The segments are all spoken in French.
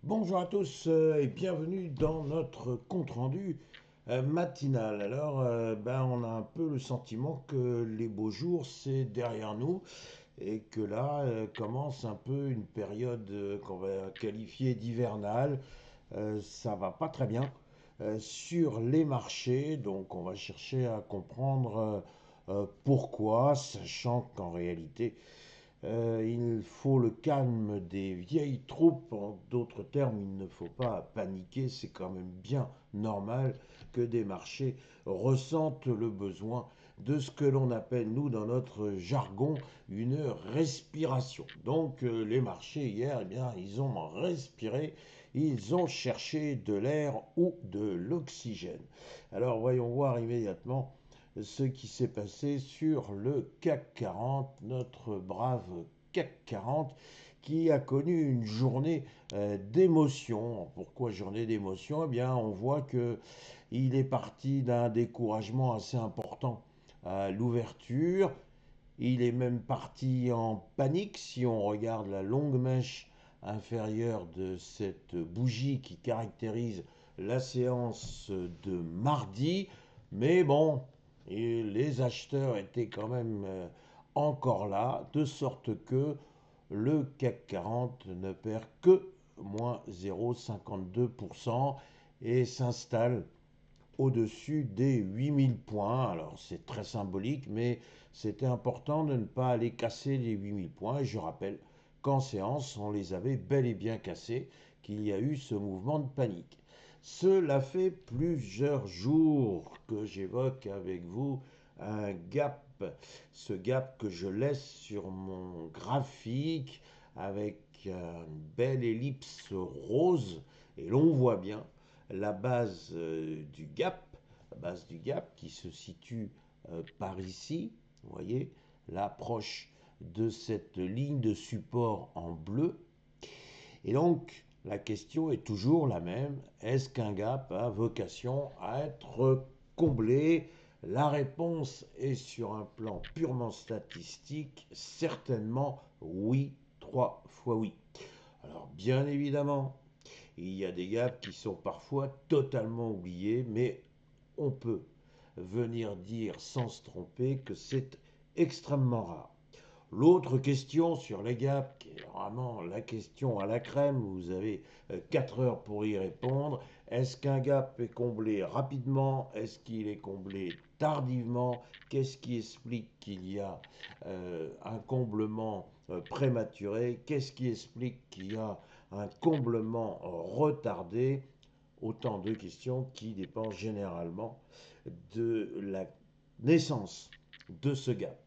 Bonjour à tous et bienvenue dans notre compte-rendu matinal. On a un peu le sentiment que les beaux jours, c'est derrière nous et que là commence un peu une période qu'on va qualifier d'hivernale. Ça va pas très bien sur les marchés, donc on va chercher à comprendre pourquoi, sachant qu'en réalité, il faut le calme des vieilles troupes. En d'autres termes, il ne faut pas paniquer. C'est quand même bien normal que des marchés ressentent le besoin de ce que l'on appelle, nous, dans notre jargon, une respiration. Donc, les marchés, hier, eh bien, ils ont respiré, ils ont cherché de l'air ou de l'oxygène. Alors, voyons voir immédiatement ce qui s'est passé sur le CAC 40, notre brave CAC 40, qui a connu une journée d'émotion. Pourquoi journée d'émotion? Eh bien, on voit que il est parti d'un découragement assez important à l'ouverture. Il est même parti en panique si on regarde la longue mèche inférieure de cette bougie qui caractérise la séance de mardi. Mais bon, et les acheteurs étaient quand même encore là, de sorte que le CAC 40 ne perd que moins 0,52% et s'installe au-dessus des 8000 points. Alors c'est très symbolique, mais c'était important de ne pas aller casser les 8000 points. Et je rappelle qu'en séance, on les avait bel et bien cassés, qu'il y a eu ce mouvement de panique. Cela fait plusieurs jours que j'évoque avec vous un gap, ce gap que je laisse sur mon graphique avec une belle ellipse rose, et l'on voit bien la base du gap qui se situe par ici, vous voyez, l'approche de cette ligne de support en bleu. Et donc, la question est toujours la même, est-ce qu'un gap a vocation à être comblé? La réponse est sur un plan purement statistique, certainement oui, 3 fois oui. Alors bien évidemment, il y a des gaps qui sont parfois totalement oubliés, mais on peut venir dire sans se tromper que c'est extrêmement rare. L'autre question sur les gaps, qui est vraiment la question à la crème, vous avez 4 heures pour y répondre. Est-ce qu'un gap est comblé rapidement? Est-ce qu'il est comblé tardivement? Qu'est-ce qui explique qu'il y a un comblement prématuré? Qu'est-ce qui explique qu'il y a un comblement retardé? Autant de questions qui dépendent généralement de la naissance de ce gap.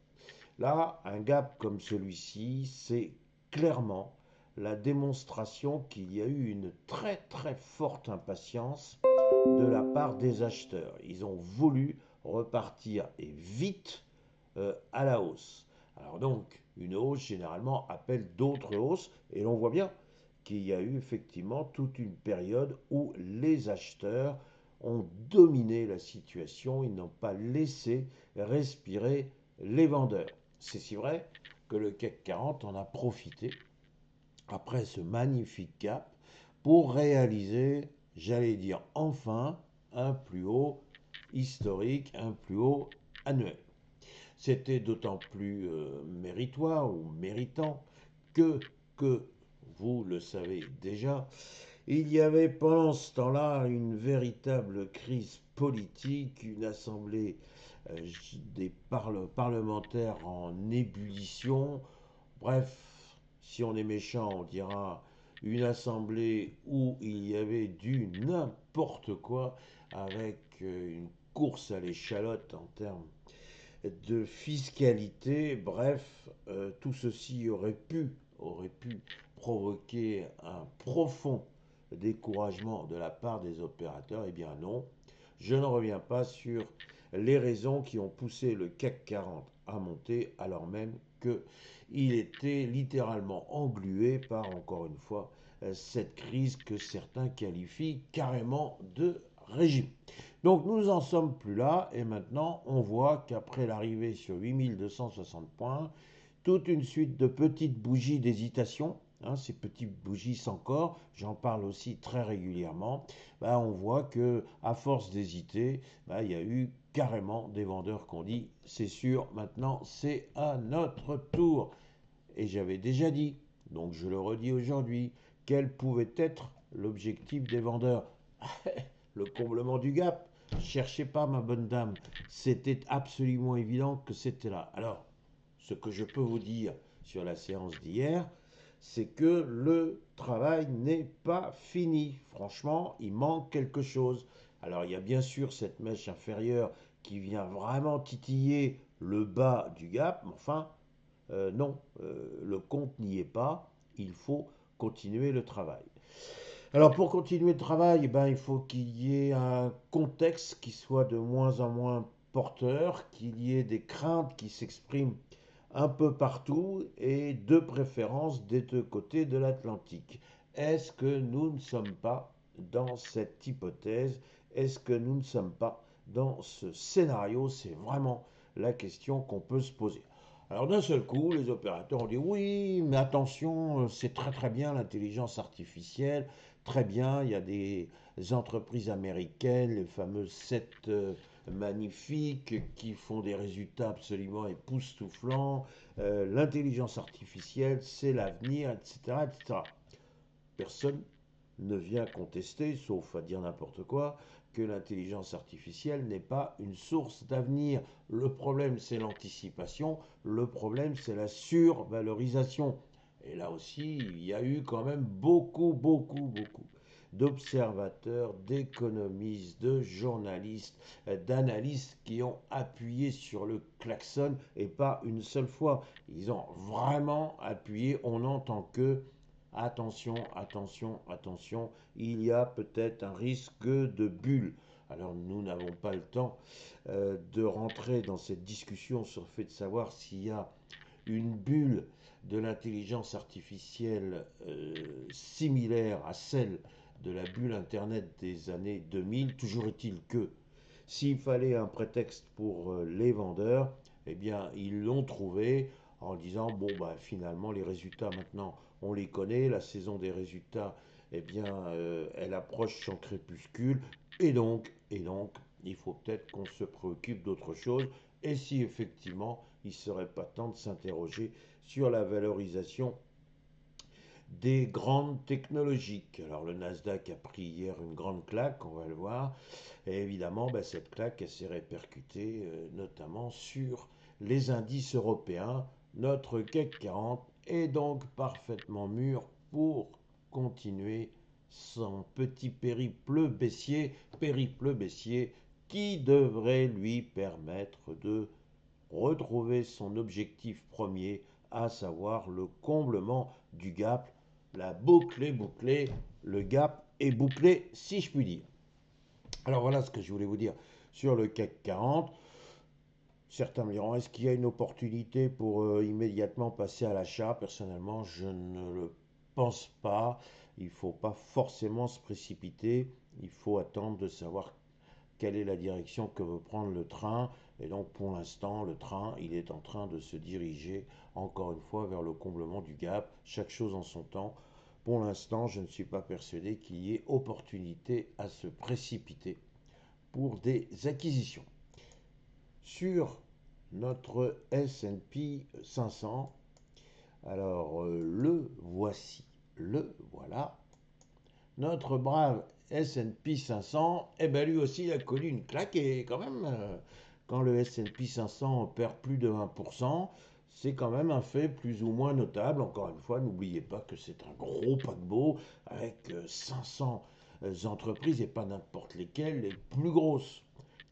Là, un gap comme celui-ci, c'est clairement la démonstration qu'il y a eu une très très forte impatience de la part des acheteurs. Ils ont voulu repartir et vite à la hausse. Alors donc, une hausse généralement appelle d'autres hausses et l'on voit bien qu'il y a eu effectivement toute une période où les acheteurs ont dominé la situation, ils n'ont pas laissé respirer les vendeurs. C'est si vrai que le CAC 40 en a profité après ce magnifique gap pour réaliser, j'allais dire enfin, un plus haut historique, un plus haut annuel. C'était d'autant plus méritoire ou méritant que, vous le savez déjà, il y avait pendant ce temps-là une véritable crise politique, une assemblée des parlementaires en ébullition. Bref, si on est méchant, on dira une assemblée où il y avait du n'importe quoi avec une course à l'échalote en termes de fiscalité. Bref, tout ceci aurait pu provoquer un profond découragement de la part des opérateurs. Eh bien non, je ne reviens pas sur les raisons qui ont poussé le CAC 40 à monter alors même qu'il était littéralement englué par, encore une fois, cette crise que certains qualifient carrément de régime. Donc nous n'en sommes plus là et maintenant on voit qu'après l'arrivée sur 8260 points, toute une suite de petites bougies d'hésitation hein, ces petites bougies sans corps, j'en parle aussi très régulièrement, bah, on voit que à force d'hésiter, bah, il y a eu carrément des vendeurs qui ont dit c'est sûr, maintenant c'est à notre tour. Et j'avais déjà dit, donc je le redis aujourd'hui, quel pouvait être l'objectif des vendeurs. Le comblement du gap. Cherchez pas, ma bonne dame. C'était absolument évident que c'était là. Alors, ce que je peux vous dire sur la séance d'hier, c'est que le travail n'est pas fini. Franchement, il manque quelque chose. Alors, il y a bien sûr cette mèche inférieure qui vient vraiment titiller le bas du gap, mais enfin, non, le compte n'y est pas. Il faut continuer le travail. Alors pour continuer le travail, eh ben, il faut qu'il y ait un contexte qui soit de moins en moins porteur, qu'il y ait des craintes qui s'expriment un peu partout et de préférence des deux côtés de l'Atlantique. Est-ce que nous ne sommes pas dans cette hypothèse? Est-ce que nous ne sommes pas dans ce scénario? C'est vraiment la question qu'on peut se poser. Alors d'un seul coup, les opérateurs ont dit oui, mais attention, c'est très très bien l'intelligence artificielle, très bien, il y a des entreprises américaines, les fameuses 7 magnifiques, qui font des résultats absolument époustouflants. L'intelligence artificielle, c'est l'avenir, etc., etc. Personne ne vient contester, sauf à dire n'importe quoi, que l'intelligence artificielle n'est pas une source d'avenir. Le problème, c'est l'anticipation, le problème, c'est la survalorisation. Et là aussi, il y a eu quand même beaucoup d'observateurs, d'économistes, de journalistes, d'analystes qui ont appuyé sur le klaxon et pas une seule fois. Ils ont vraiment appuyé, on n'entend que attention, attention, attention, il y a peut-être un risque de bulle. Alors nous n'avons pas le temps de rentrer dans cette discussion sur le fait de savoir s'il y a une bulle de l'intelligence artificielle similaire à celle de la bulle Internet des années 2000. Toujours est-il que s'il fallait un prétexte pour les vendeurs, eh bien ils l'ont trouvé en disant bon bah finalement les résultats maintenant on les connaît, la saison des résultats eh bien elle approche son crépuscule et donc il faut peut-être qu'on se préoccupe d'autre chose et si effectivement il ne serait pas temps de s'interroger sur la valorisation des grandes technologiques. Alors le Nasdaq a pris hier une grande claque, on va le voir, et évidemment bah, cette claque elle s'est répercutée notamment sur les indices européens. Notre CAC 40 est donc parfaitement mûr pour continuer son petit périple baissier qui devrait lui permettre de retrouver son objectif premier, à savoir le comblement du gap. La boucle est bouclée, le gap est bouclé, si je puis dire. Alors voilà ce que je voulais vous dire sur le CAC 40. Certains me diront, est-ce qu'il y a une opportunité pour immédiatement passer à l'achat? Personnellement, je ne le pense pas. Il ne faut pas forcément se précipiter. Il faut attendre de savoir quelle est la direction que veut prendre le train. Et donc pour l'instant, le train, il est en train de se diriger encore une fois vers le comblement du gap. Chaque chose en son temps. Pour l'instant, je ne suis pas persuadé qu'il y ait opportunité à se précipiter pour des acquisitions. Sur notre S&P 500, alors le voilà, notre brave S&P 500, eh ben lui aussi il a connu une claque et quand même, quand le S&P 500 perd plus de 1%, c'est quand même un fait plus ou moins notable. Encore une fois, n'oubliez pas que c'est un gros paquebot avec 500 entreprises et pas n'importe lesquelles, les plus grosses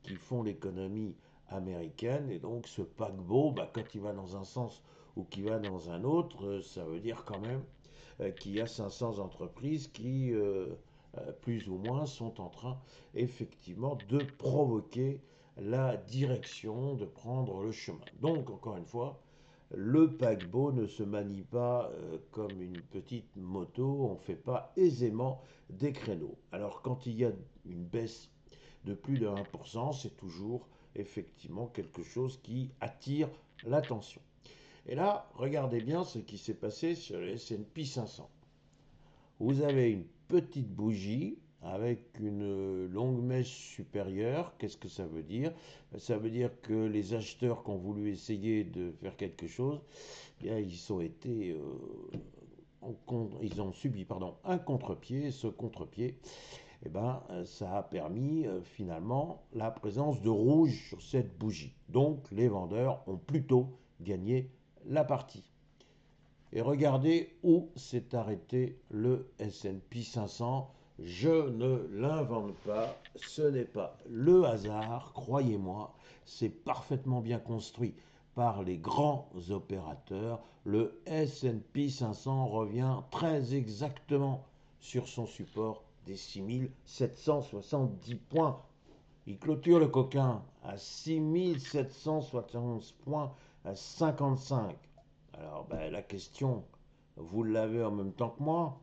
qui font l'économie américaine. Et donc ce paquebot, bah, quand il va dans un sens ou qu'il va dans un autre, ça veut dire quand même qu'il y a 500 entreprises qui, plus ou moins, sont en train effectivement de provoquer la direction, de prendre le chemin. Donc, encore une fois, le paquebot ne se manie pas comme une petite moto, on ne fait pas aisément des créneaux. Alors quand il y a une baisse de plus de 1%, c'est toujours effectivement quelque chose qui attire l'attention. Et là, regardez bien ce qui s'est passé sur le S&P 500. Vous avez une petite bougie avec une longue mèche supérieure. Qu'est-ce que ça veut dire? Ça veut dire que les acheteurs qui ont voulu essayer de faire quelque chose, eh bien, ils ont subi un contre-pied. Ce contre-pied, eh ben, ça a permis finalement la présence de rouge sur cette bougie. Donc les vendeurs ont plutôt gagné la partie. Et regardez où s'est arrêté le S&P 500. Je ne l'invente pas, ce n'est pas le hasard, croyez-moi, c'est parfaitement bien construit par les grands opérateurs. Le S&P 500 revient très exactement sur son support des 6770 points. Il clôture le coquin à 6771 points à 55. Alors, la question, vous l'avez en même temps que moi.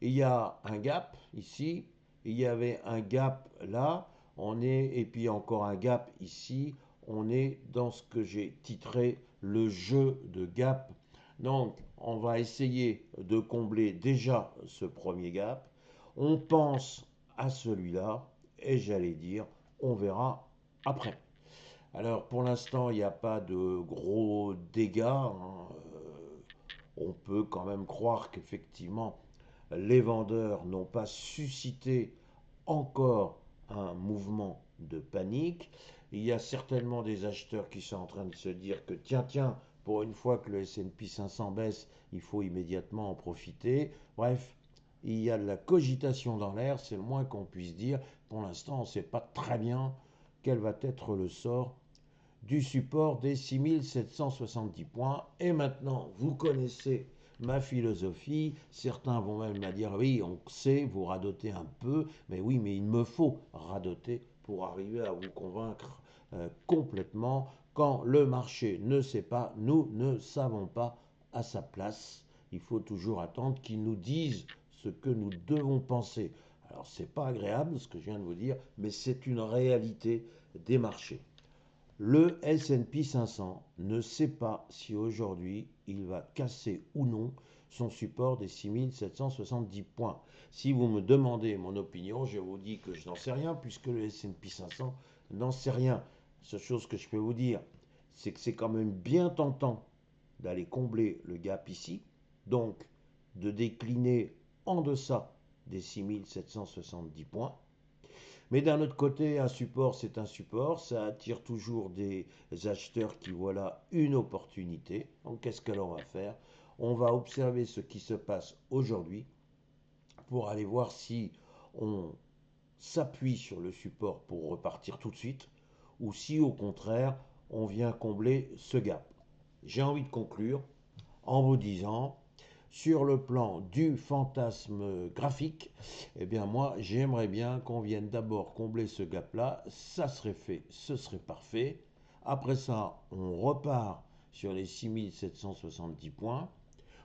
Il y a un gap ici, il y avait un gap là, et puis encore un gap ici. On est dans ce que j'ai titré le jeu de gap. Donc, on va essayer de combler déjà ce premier gap. On pense à celui-là, et j'allais dire, on verra après. Alors pour l'instant, il n'y a pas de gros dégâts, hein. On peut quand même croire qu'effectivement, les vendeurs n'ont pas suscité encore un mouvement de panique. Il y a certainement des acheteurs qui sont en train de se dire que tiens, pour une fois que le S&P 500 baisse, il faut immédiatement en profiter. Bref, il y a de la cogitation dans l'air, c'est le moins qu'on puisse dire. Pour l'instant, on ne sait pas très bien quel va être le sort du support des 6770 points. Et maintenant, vous connaissez ma philosophie. Certains vont même me dire, oui, on sait, vous radotez un peu, mais oui, mais il me faut radoter pour arriver à vous convaincre complètement. Quand le marché ne sait pas, nous ne savons pas à sa place. Il faut toujours attendre qu'ils nous disent ce que nous devons penser. Alors, c'est pas agréable ce que je viens de vous dire, mais c'est une réalité des marchés. Le S&P 500 ne sait pas si aujourd'hui il va casser ou non son support des 6770 points. Si vous me demandez mon opinion, je vous dis que je n'en sais rien puisque le S&P 500 n'en sait rien. La seule chose que je peux vous dire, c'est que c'est quand même bien tentant d'aller combler le gap ici, donc de décliner en deçà des 6770 points. Mais d'un autre côté, un support, c'est un support. Ça attire toujours des acheteurs qui voient là une opportunité. Donc, qu'est-ce que l'on va faire? On va observer ce qui se passe aujourd'hui pour aller voir si on s'appuie sur le support pour repartir tout de suite ou si au contraire, on vient combler ce gap. J'ai envie de conclure en vous disant, sur le plan du fantasme graphique, eh bien moi j'aimerais bien qu'on vienne d'abord combler ce gap-là, ça serait fait, ce serait parfait. Après ça, on repart sur les 6770 points,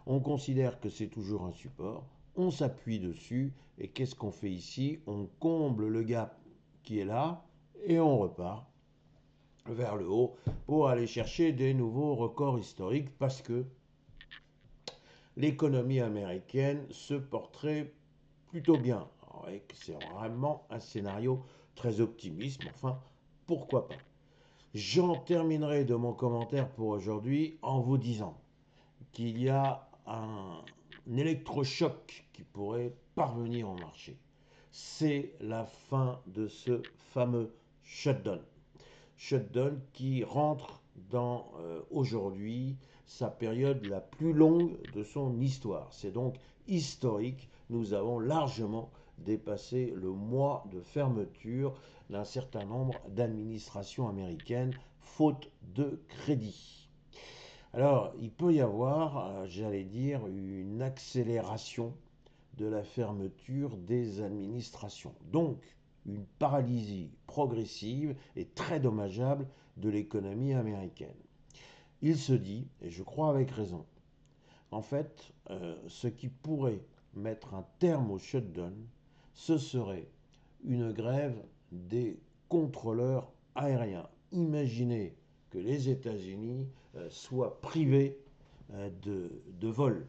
on considère que c'est toujours un support, on s'appuie dessus, et qu'est-ce qu'on fait ici? On comble le gap qui est là, et on repart vers le haut pour aller chercher des nouveaux records historiques parce que l'économie américaine se porterait plutôt bien. C'est vraiment un scénario très optimiste, mais enfin, pourquoi pas. J'en terminerai de mon commentaire pour aujourd'hui en vous disant qu'il y a un électrochoc qui pourrait parvenir au marché. C'est la fin de ce fameux shutdown. Shutdown qui rentre dans aujourd'hui sa période la plus longue de son histoire. C'est donc historique. Nous avons largement dépassé le mois de fermeture d'un certain nombre d'administrations américaines, faute de crédit. Alors, il peut y avoir, j'allais dire, une accélération de la fermeture des administrations. Donc, une paralysie progressive et très dommageable de l'économie américaine. Il se dit, et je crois avec raison, en fait, ce qui pourrait mettre un terme au shutdown, ce serait une grève des contrôleurs aériens. Imaginez que les États-Unis soient privés de vol,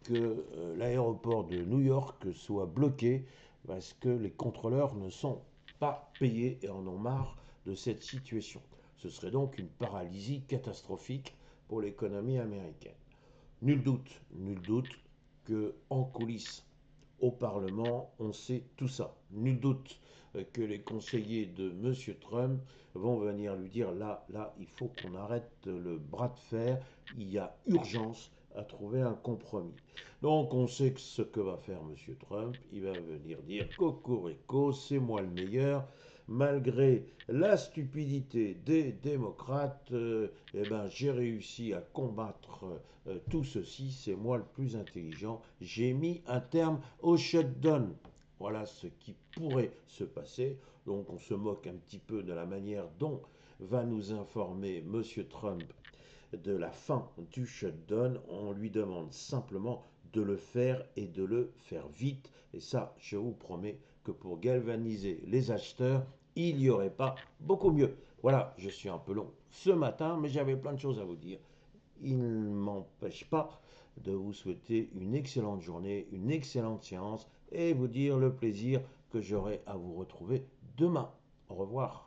que l'aéroport de New York soit bloqué parce que les contrôleurs ne sont pas payés et en ont marre de cette situation. Ce serait donc une paralysie catastrophique pour l'économie américaine. Nul doute que en coulisses au Parlement, on sait tout ça. Nul doute que les conseillers de M. Trump vont venir lui dire là, il faut qu'on arrête le bras de fer, il y a urgence à trouver un compromis. Donc on sait que ce que va faire M. Trump, il va venir dire Cocorico, c'est moi le meilleur, malgré la stupidité des démocrates, j'ai réussi à combattre tout ceci, c'est moi le plus intelligent, j'ai mis un terme au shutdown. Voilà ce qui pourrait se passer. Donc on se moque un petit peu de la manière dont va nous informer M. Trump de la fin du shutdown. On lui demande simplement de le faire et de le faire vite. Et ça, je vous promets que pour galvaniser les acheteurs, il n'y aurait pas beaucoup mieux. Voilà, je suis un peu long ce matin, mais j'avais plein de choses à vous dire. Il ne m'empêche pas de vous souhaiter une excellente journée, une excellente séance et vous dire le plaisir que j'aurai à vous retrouver demain. Au revoir.